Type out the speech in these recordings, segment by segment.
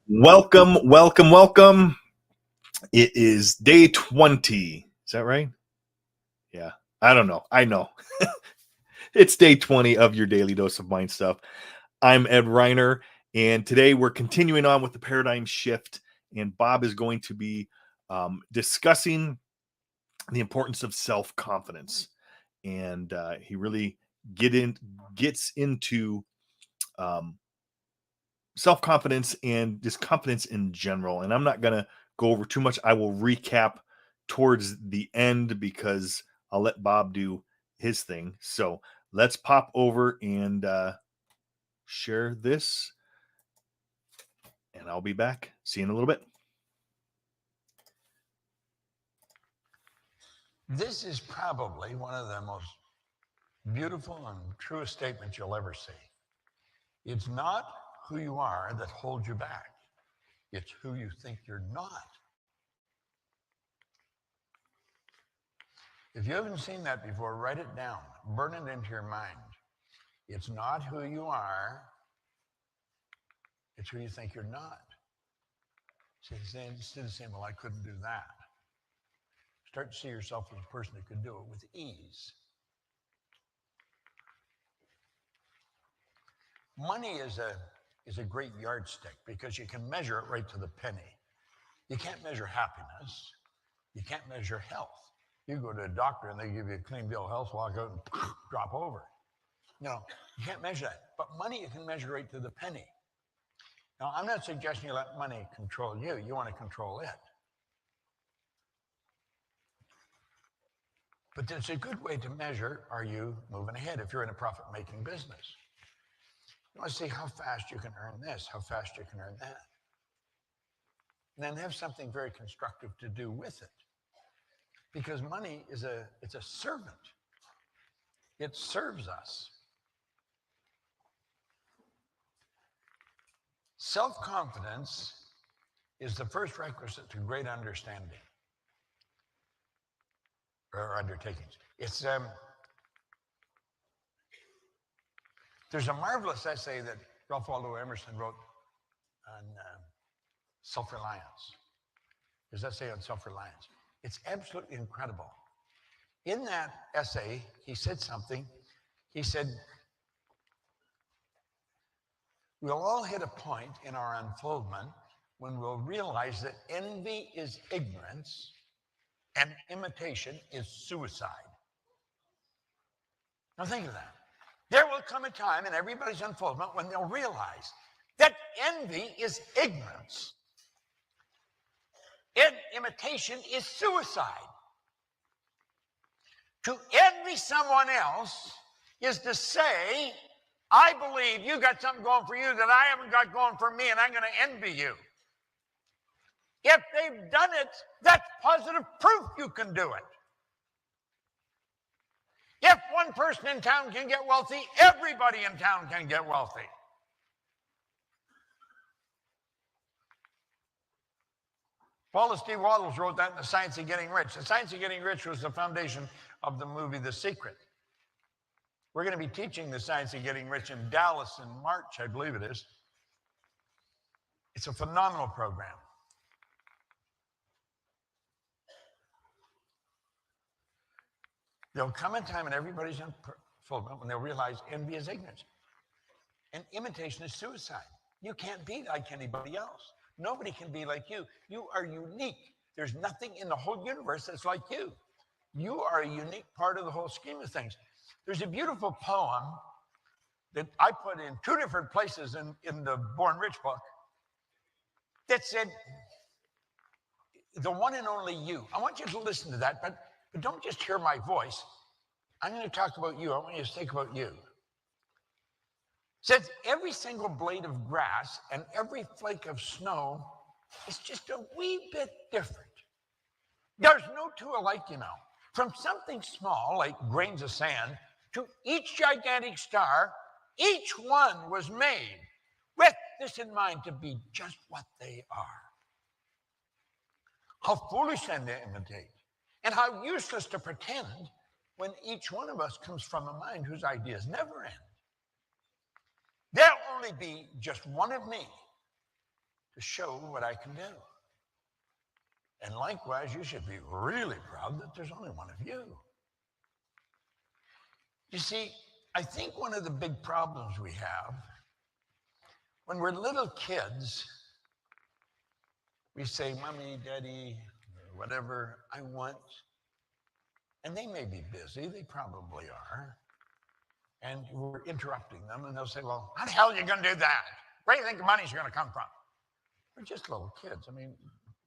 Welcome, welcome, welcome. It is day 20. Is that right? Yeah. I don't know. I know. It's day 20 of your daily dose of mind stuff. I'm Ed Reiner, and today we're continuing on with the paradigm shift. And Bob is going to be discussing the importance of self-confidence. And he really gets into um, self-confidence and just confidence in general. And I'm not going to go over too much. I will recap towards the end because I'll let Bob do his thing. So let's pop over and share this, and I'll be back. See you in a little bit. This is probably one of the most beautiful and truest statements you'll ever see. It's not who you are that holds you back. It's who you think you're not. If you haven't seen that before, write it down. Burn it into your mind. It's not who you are. It's who you think you're not. So instead of saying, well, I couldn't do that, start to see yourself as a person that could do it with ease. Money is a great yardstick because you can measure it right to the penny. You can't measure happiness. You can't measure health. You go to a doctor and they give you a clean bill of health, walk out and drop over. No, you can't measure that. But money you can measure right to the penny. Now, I'm not suggesting you let money control you. You want to control it. But it's a good way to measure, are you moving ahead if you're in a profit-making business? You want to see how fast you can earn this, how fast you can earn that. And then have something very constructive to do with it. Because money it's a servant. It serves us. Self-confidence is the first requisite to great understanding or undertakings. It's there's a marvelous essay that Ralph Waldo Emerson wrote on self-reliance. His essay on self-reliance. It's absolutely incredible. In that essay, he said something. He said, we'll all hit a point in our unfoldment when we'll realize that envy is ignorance and imitation is suicide. Now think of that. There will come a time in everybody's unfoldment when they'll realize that envy is ignorance and imitation is suicide. To envy someone else is to say, I believe you got something going for you that I haven't got going for me, and I'm going to envy you. If they've done it, that's positive proof you can do it. If one person in town can get wealthy, everybody in town can get wealthy. Wallace D. Wattles wrote that in The Science of Getting Rich. The Science of Getting Rich was the foundation of the movie The Secret. We're going to be teaching The Science of Getting Rich in Dallas in March, I believe it is. It's a phenomenal program. There'll come a time in everybody's unfoldment when they'll realize envy is ignorance. And imitation is suicide. You can't be like anybody else. Nobody can be like you. You are unique. There's nothing in the whole universe that's like you. You are a unique part of the whole scheme of things. There's a beautiful poem that I put in two different places in the Born Rich book that said, the one and only you. I want you to listen to that, but don't just hear my voice. I'm going to talk about you. I want you to think about you. It says every single blade of grass and every flake of snow is just a wee bit different. There's no two alike, you know. From something small, like grains of sand, to each gigantic star, each one was made with this in mind to be just what they are. How foolish then to imitate, and how useless to pretend when each one of us comes from a mind whose ideas never end. There'll only be just one of me to show what I can do. And likewise, you should be really proud that there's only one of you. You see, I think one of the big problems we have, when we're little kids, we say, Mommy, Daddy, or whatever I want. And they may be busy, they probably are. And we're interrupting them, and they'll say, well, how the hell are you going to do that? Where do you think the money's going to come from? We're just little kids. I mean,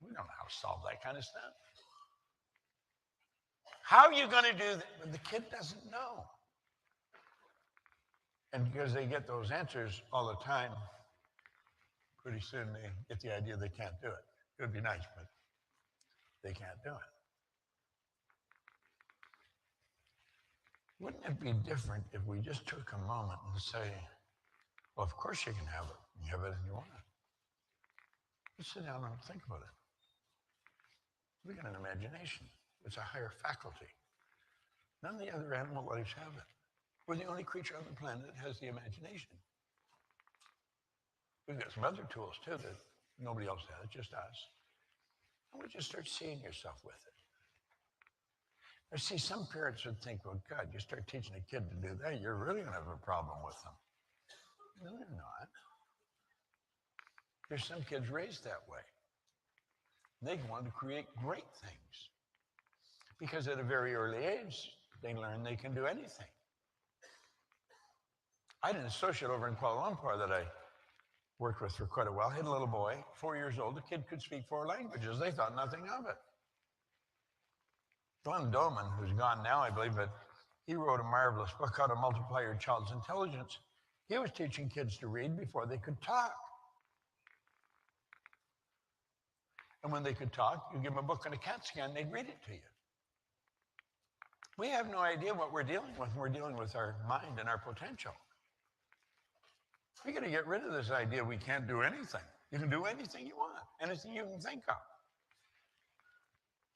we don't know how to solve that kind of stuff. How are you going to do that? But the kid doesn't know. And because they get those answers all the time, pretty soon they get the idea they can't do it. It would be nice, but they can't do it. Wouldn't it be different if we just took a moment and say, well, of course you can have it. You have it and you want it. Just sit down and think about it. We got an imagination. It's a higher faculty. None of the other animal lives have it. We're the only creature on the planet that has the imagination. We've got some other tools too that nobody else has, just us. And we just start seeing yourself with it. I see some parents would think, well, God, you start teaching a kid to do that, you're really going to have a problem with them. No, they're not. There's some kids raised that way. They want to create great things. Because at a very early age, they learn they can do anything. I had an associate over in Kuala Lumpur that I worked with for quite a while. He had a little boy, 4 years old. The kid could speak 4 languages. They thought nothing of it. Glenn Doman, who's gone now, I believe, but he wrote a marvelous book called Multiply Your Child's Intelligence. He was teaching kids to read before they could talk. And when they could talk, you give them a book and a CAT scan, they'd read it to you. We have no idea what we're dealing with when we're dealing with our mind and our potential. We got to get rid of this idea we can't do anything. You can do anything you want, anything you can think of.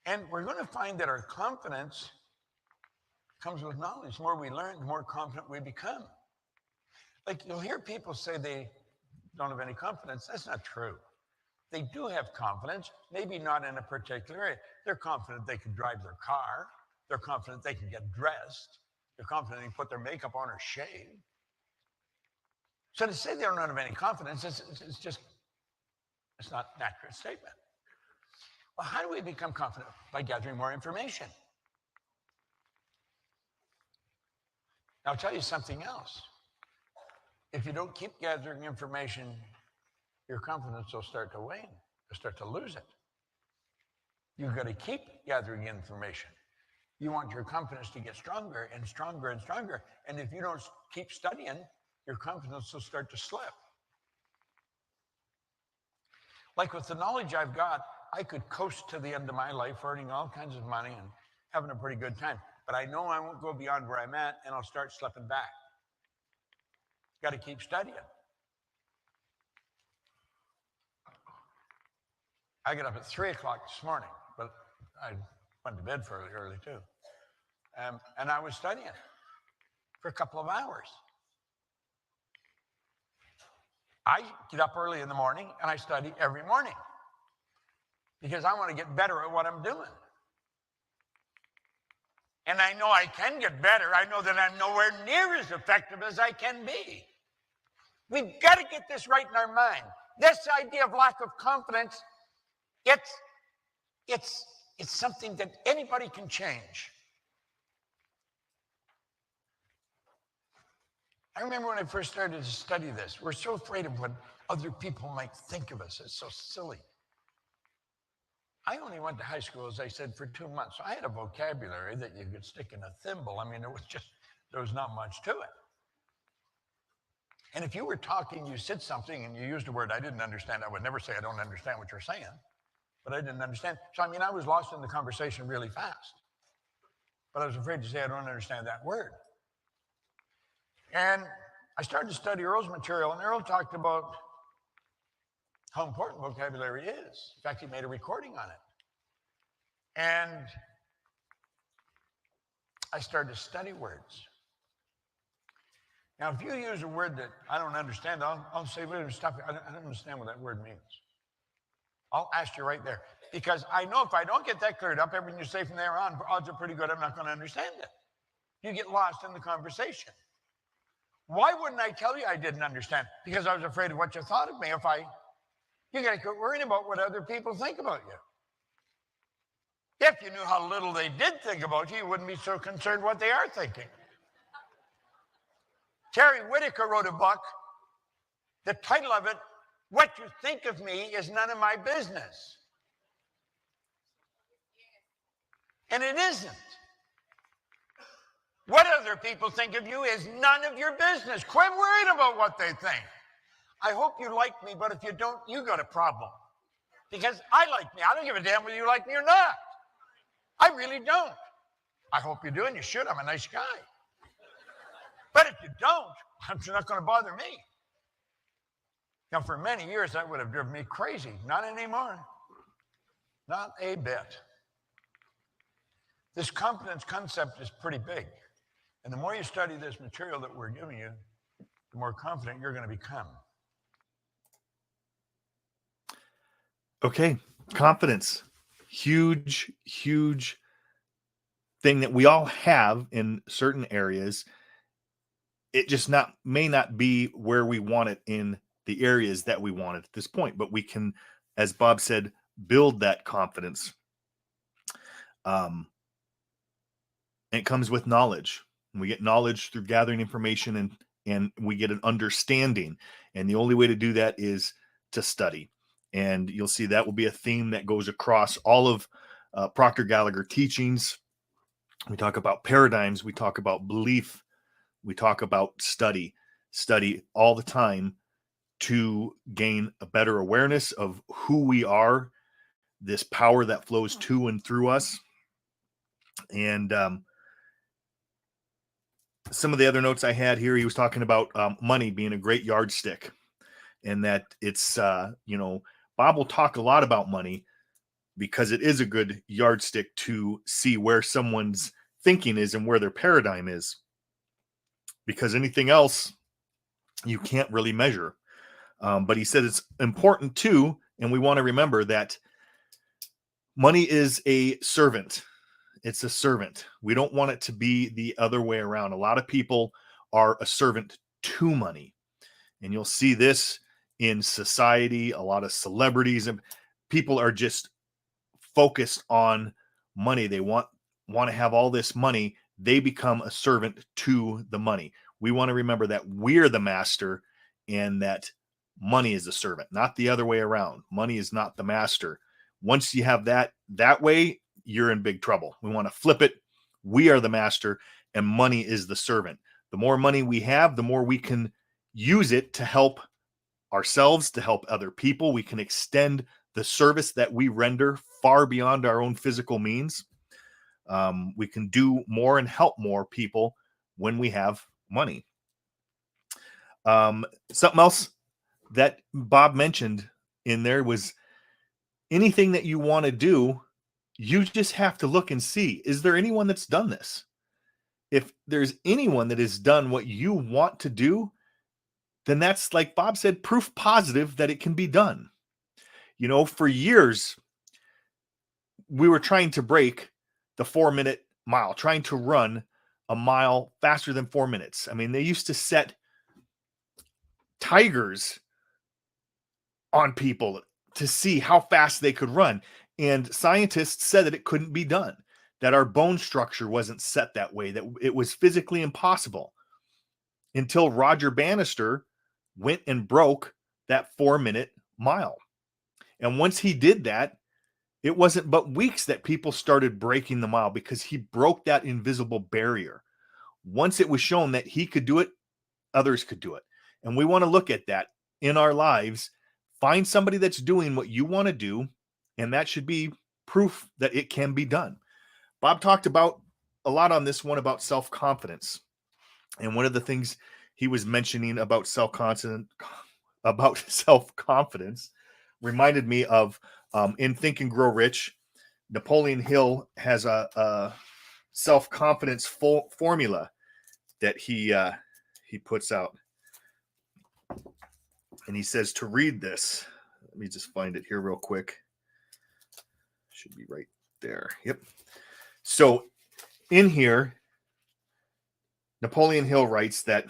And we're going to find that our confidence comes with knowledge. The more we learn, the more confident we become. Like you'll hear people say they don't have any confidence. That's not true. They do have confidence, maybe not in a particular area. They're confident they can drive their car. They're confident they can get dressed. They're confident they can put their makeup on or shave. So to say they don't have any confidence, it's not an accurate statement. Well, how do we become confident? By gathering more information. Now, I'll tell you something else. If you don't keep gathering information, your confidence will start to wane. You'll start to lose it. You've got to keep gathering information. You want your confidence to get stronger and stronger and stronger. And if you don't keep studying, your confidence will start to slip. Like with the knowledge I've got, I could coast to the end of my life earning all kinds of money and having a pretty good time. But I know I won't go beyond where I'm at, and I'll start slipping back. Got to keep studying. I got up at 3 o'clock this morning, but I went to bed fairly early too. And I was studying for a couple of hours. I get up early in the morning and I study every morning because I want to get better at what I'm doing. And I know I can get better. I know that I'm nowhere near as effective as I can be. We've got to get this right in our mind. This idea of lack of confidence, it's something that anybody can change. I remember when I first started to study this, we're so afraid of what other people might think of us. It's so silly. I only went to high school, as I said, for 2 months. So I had a vocabulary that you could stick in a thimble. I mean, there was not much to it. And if you were talking, you said something and you used a word I didn't understand, I would never say I don't understand what you're saying, but I didn't understand. So, I was lost in the conversation really fast. But I was afraid to say I don't understand that word. And I started to study Earl's material, and Earl talked about how important vocabulary is. In fact, he made a recording on it. And I started to study words. Now, if you use a word that I don't understand, I'll say, wait a minute, stop it. I don't understand what that word means. I'll ask you right there. Because I know if I don't get that cleared up, everything you say from there on, odds are pretty good I'm not going to understand it. You get lost in the conversation. Why wouldn't I tell you I didn't understand? Because I was afraid of what you thought of me. You got to quit worrying about what other people think about you. If you knew how little they did think about you, you wouldn't be so concerned what they are thinking. Terry Whitaker wrote a book. The title of it, What You Think of Me Is None of My Business. And it isn't. What other people think of you is none of your business. Quit worrying about what they think. I hope you like me, but if you don't, you got a problem. Because I like me. I don't give a damn whether you like me or not. I really don't. I hope you do, and you should. I'm a nice guy. But if you don't, it's not going to bother me. Now, for many years, that would have driven me crazy. Not anymore. Not a bit. This confidence concept is pretty big. And the more you study this material that we're giving you, the more confident you're going to become. Okay, confidence. Huge, huge thing that we all have in certain areas. It just may not be where we want it in the areas that we want it at this point, but we can, as Bob said, build that confidence. It comes with knowledge. We get knowledge through gathering information, and we get an understanding. And the only way to do that is to study. And you'll see that will be a theme that goes across all of Proctor Gallagher teachings. We talk about paradigms. We talk about belief. We talk about study all the time to gain a better awareness of who we are, this power that flows to and through us. And some of the other notes I had here, he was talking about money being a great yardstick, and that it's, Bob will talk a lot about money because it is a good yardstick to see where someone's thinking is and where their paradigm is, because anything else you can't really measure. But he said it's important too, and we want to remember that money is a servant. It's a servant. We don't want it to be the other way around. A lot of people are a servant to money. And you'll see this in society. A lot of celebrities and people are just focused on money. They want to have all this money. They become a servant to the money. We want to remember that we're the master and that money is the servant, not the other way around. Money is not the master. Once you have that way, you're in big trouble. We want to flip it. We are the master and money is the servant. The more money we have, the more we can use it to help ourselves, to help other people. We can extend the service that we render far beyond our own physical means. We can do more and help more people when we have money. Something else that Bob mentioned in there was anything that you want to do, you just have to look and see, is there anyone that's done this? If there's anyone that has done what you want to do, then that's, like Bob said, proof positive that it can be done. For years, we were trying to break the 4-minute mile, trying to run a mile faster than 4 minutes. I mean, they used to set tigers on people to see how fast they could run. And scientists said that it couldn't be done, that our bone structure wasn't set that way, that it was physically impossible, until Roger Bannister went and broke that 4-minute mile. And once he did that, it wasn't but weeks that people started breaking the mile, because he broke that invisible barrier. Once it was shown that he could do it, others could do it. And we want to look at that in our lives. Find somebody that's doing what you want to do, and that should be proof that it can be done. Bob talked about a lot on this one about self-confidence. And one of the things he was mentioning about self-confidence reminded me of in Think and Grow Rich. Napoleon Hill has a self-confidence formula that he puts out. And he says to read this. Let me just find it here real quick. Should be right there. Yep. So in here, Napoleon Hill writes that,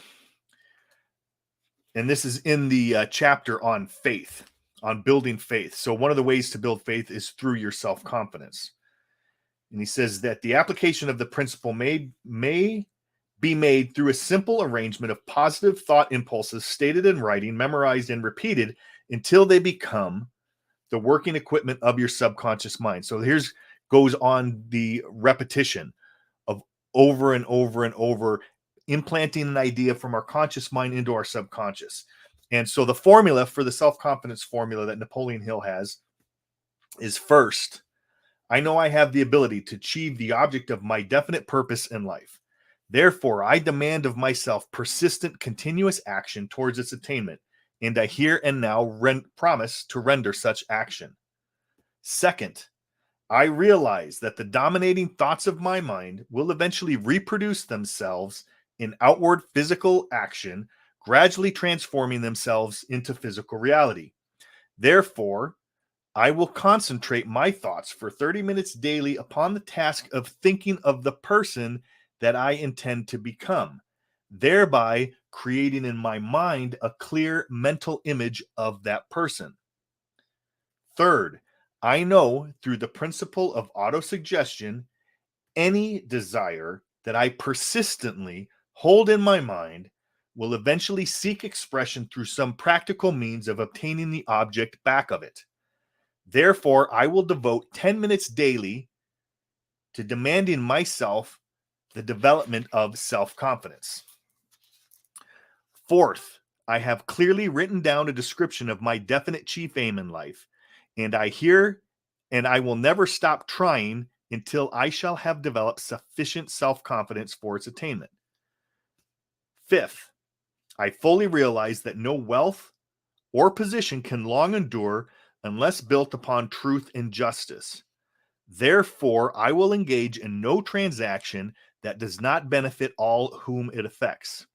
and this is in the chapter on faith, on building faith. So one of the ways to build faith is through your self-confidence. And he says that the application of the principle may be made through a simple arrangement of positive thought impulses stated in writing, memorized, and repeated until they become the working equipment of your subconscious mind. So here's goes on the repetition of over and over and over, implanting an idea from our conscious mind into our subconscious. And so the formula for the self-confidence formula that Napoleon Hill has is: first, I know I have the ability to achieve the object of my definite purpose in life. Therefore, I demand of myself persistent, continuous action towards its attainment, and I here and now promise to render such action. Second, I realize that the dominating thoughts of my mind will eventually reproduce themselves in outward physical action, gradually transforming themselves into physical reality. Therefore, I will concentrate my thoughts for 30 minutes daily upon the task of thinking of the person that I intend to become, thereby creating in my mind a clear mental image of that person. Third, I know through the principle of autosuggestion, any desire that I persistently hold in my mind will eventually seek expression through some practical means of obtaining the object back of it. Therefore, I will devote 10 minutes daily to demanding myself the development of self-confidence. Fourth, I have clearly written down a description of my definite chief aim in life, and I will never stop trying until I shall have developed sufficient self-confidence for its attainment. Fifth, I fully realize that no wealth or position can long endure unless built upon truth and justice. Therefore, I will engage in no transaction that does not benefit all whom it affects.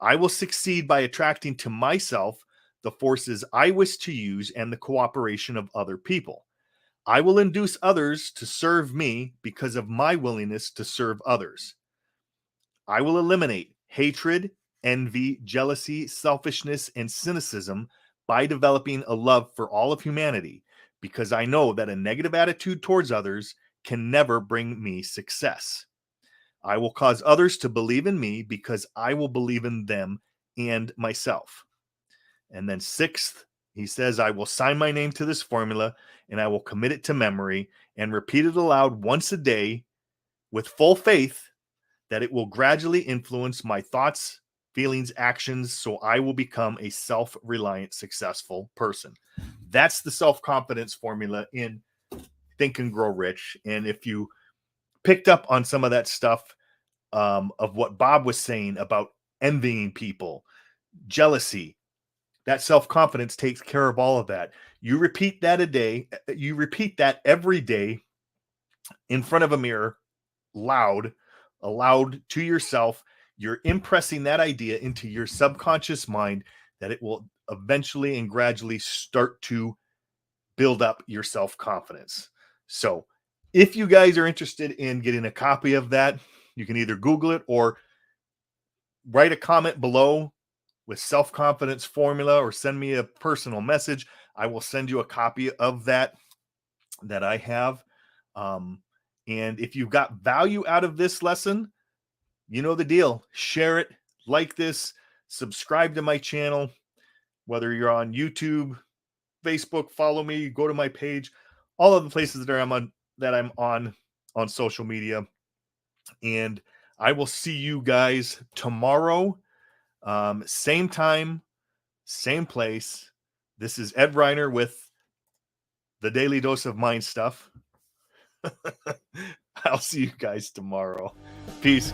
I will succeed by attracting to myself the forces I wish to use and the cooperation of other people. I will induce others to serve me because of my willingness to serve others. I will eliminate hatred, envy, jealousy, selfishness, and cynicism by developing a love for all of humanity, because I know that a negative attitude towards others can never bring me success. I will cause others to believe in me because I will believe in them and myself. And then sixth, he says, I will sign my name to this formula and I will commit it to memory and repeat it aloud once a day with full faith that it will gradually influence my thoughts, feelings, actions, so I will become a self-reliant, successful person. That's the self-confidence formula in Think and Grow Rich. And if you picked up on some of that stuff of what Bob was saying about envying people, jealousy, that self-confidence takes care of all of that. You repeat that every day in front of a mirror, aloud to yourself. You're impressing that idea into your subconscious mind that it will eventually and gradually start to build up your self-confidence. So if you guys are interested in getting a copy of that, you can either Google it or write a comment below with self-confidence formula or send me a personal message. I will send you a copy of that I have. And if you've got value out of this lesson, you know the deal. Share it, like this, subscribe to my channel, whether you're on YouTube, Facebook, follow me, go to my page, all of the places that I'm on social media. And I will see you guys tomorrow. Same time, same place. This is Ed Reiner with the Daily Dose of Mind Stuff. I'll see you guys tomorrow. Peace.